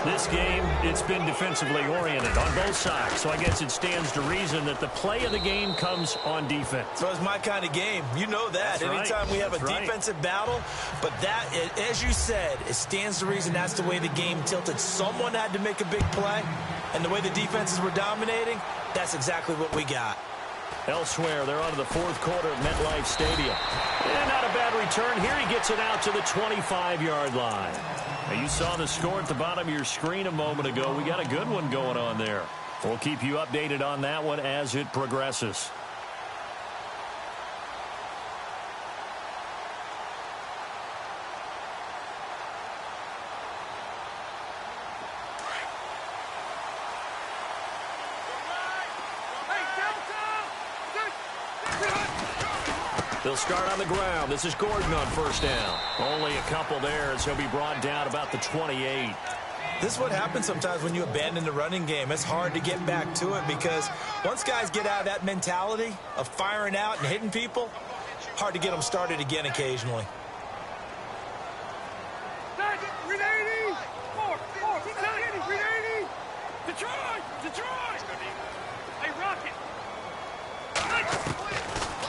This game, it's been defensively oriented on both sides, so I guess it stands to reason that the play of the game comes on defense. So it's my kind of game. You know that. That's Anytime right. we have That's a right. defensive battle, but that, as you said, it stands to reason that's the way the game tilted. Someone had to make a big play, and the way the defenses were dominating, that's exactly what we got. Elsewhere, they're on to the 4th quarter at MetLife Stadium. And not a bad return here. He gets it out to the 25-yard line. Now, you saw the score at the bottom of your screen a moment ago. We got a good one going on there. We'll keep you updated on that one as it progresses. They'll start on the ground. This is Gordon on 1st down. Only a couple there as he'll be brought down about the 28. This is what happens sometimes when you abandon the running game. It's hard to get back to it because once guys get out of that mentality of firing out and hitting people, hard to get them started again occasionally.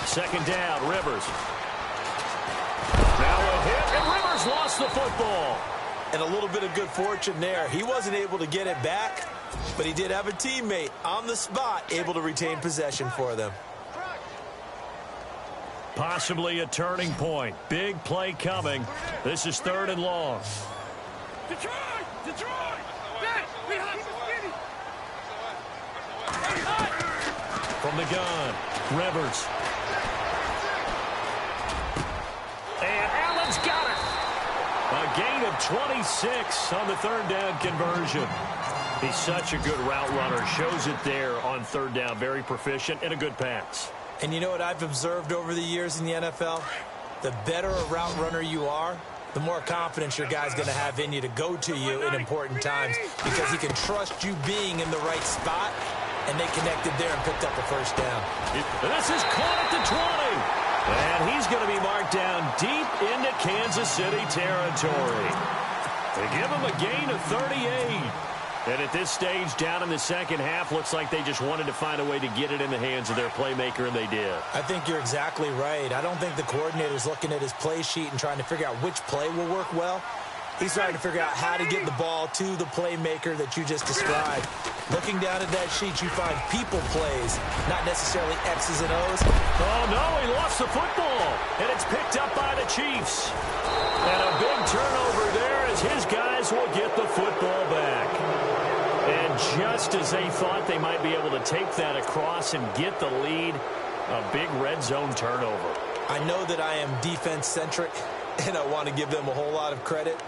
Second down, Rivers. Now a hit, and Rivers lost the football. And a little bit of good fortune there. He wasn't able to get it back, but he did have a teammate on the spot able to retain possession for them. Possibly a turning point. Big play coming. This is 3rd and long. Detroit! From the gun, Rivers. And Allen's got it. A gain of 26 on the 3rd down conversion. He's such a good route runner. Shows it there on 3rd down. Very proficient and a good pass. And you know what I've observed over the years in the NFL? The better a route runner you are, the more confidence your guy's going to have in you to go to you in important times because he can trust you being in the right spot, and they connected there and picked up a 1st down. This is caught at the 20. And he's going to be marked down deep into Kansas City territory. They give him a gain of 38. And at this stage, down in the second half, looks like they just wanted to find a way to get it in the hands of their playmaker, and they did. I think you're exactly right. I don't think the coordinator's looking at his play sheet and trying to figure out which play will work well. He's trying to figure out how to get the ball to the playmaker that you just described. Looking down at that sheet, you find people plays, not necessarily X's and O's. Oh, no, he lost the football, and it's picked up by the Chiefs. And a big turnover there as his guys will get the football back. And just as they thought they might be able to take that across and get the lead, a big red zone turnover. I know that I am defense-centric, and I want to give them a whole lot of credit,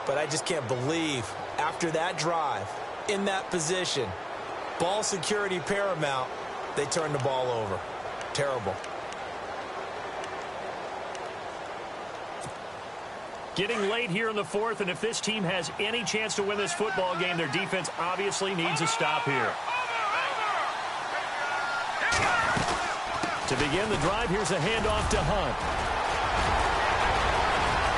but I just can't believe after that drive, in that position, ball security paramount, they turned the ball over. Terrible. Getting late here in the 4th, and if this team has any chance to win this football game, their defense obviously needs a stop here. To begin the drive, here's a handoff to Hunt.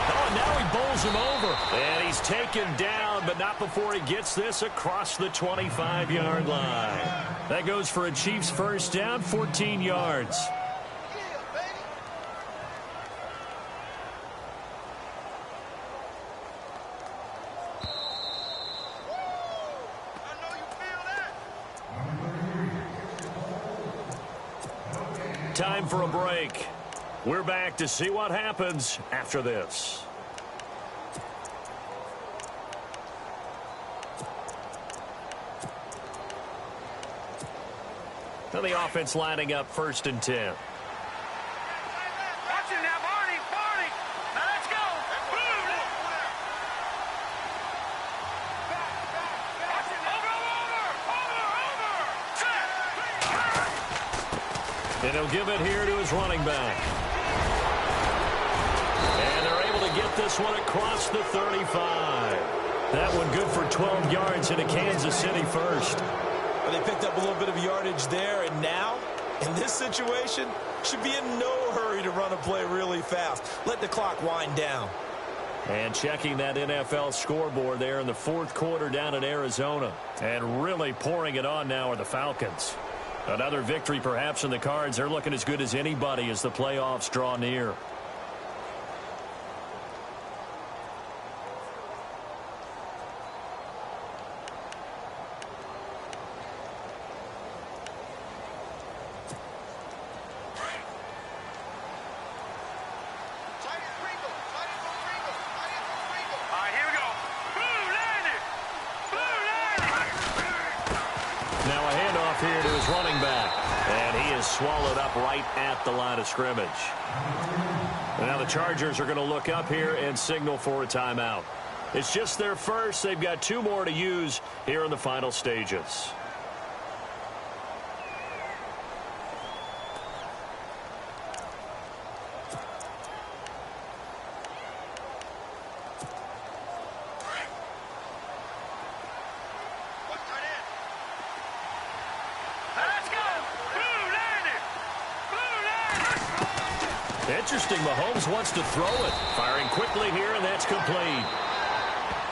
Oh, and now he bowls him over. And he's taken down, but not before he gets this across the 25-yard line. That goes for a Chiefs 1st down, 14 yards. Time for a break. We're back to see what happens after this. Now the offense lining up 1st and 10. Watch it now, Barney. Barney. Now let's go. Watch it. Over. And he'll give it here to his running back. And they're able to get this one across the 35. That one good for 12 yards into Kansas City first. Well, they picked up a little bit of yardage there, and now, in this situation, should be in no hurry to run a play really fast. Let the clock wind down. And checking that NFL scoreboard there in the fourth quarter down in Arizona. And really pouring it on now are the Falcons. Another victory perhaps in the cards. They're looking as good as anybody as the playoffs draw near. Here to his running back, and he is swallowed up right at the line of scrimmage. And now the Chargers are going to look up here and signal for a timeout. It's just their first. They've got 2 more to use here in the final stages. Interesting, Mahomes wants to throw it. Firing quickly here, and that's complete.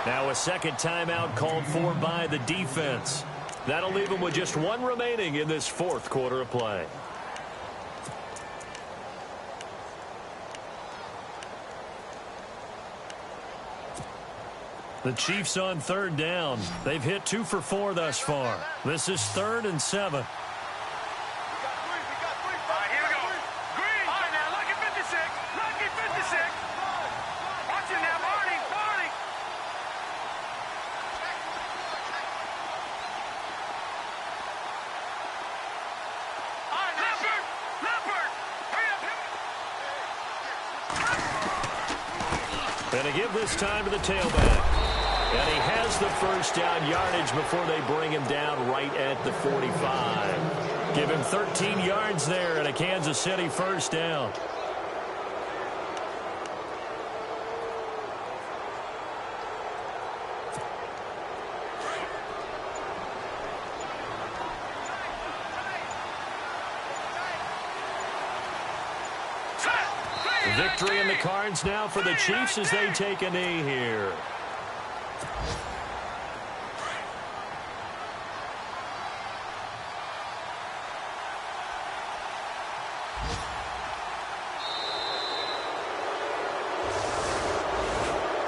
Now a second timeout called for by the defense. That'll leave them with just 1 remaining in this fourth quarter of play. The Chiefs on third down. They've hit 2 for 4 thus far. This is 3rd and 7. And to give this time to the tailback. And he has the first down yardage before they bring him down right at the 45. Give him 13 yards there and a Kansas City first down. Victory in the cards now for the Chiefs as they take a knee here.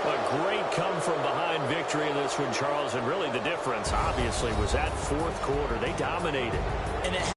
A great come-from-behind victory in this one, Charles. And really the difference, obviously, was that fourth quarter. They dominated. And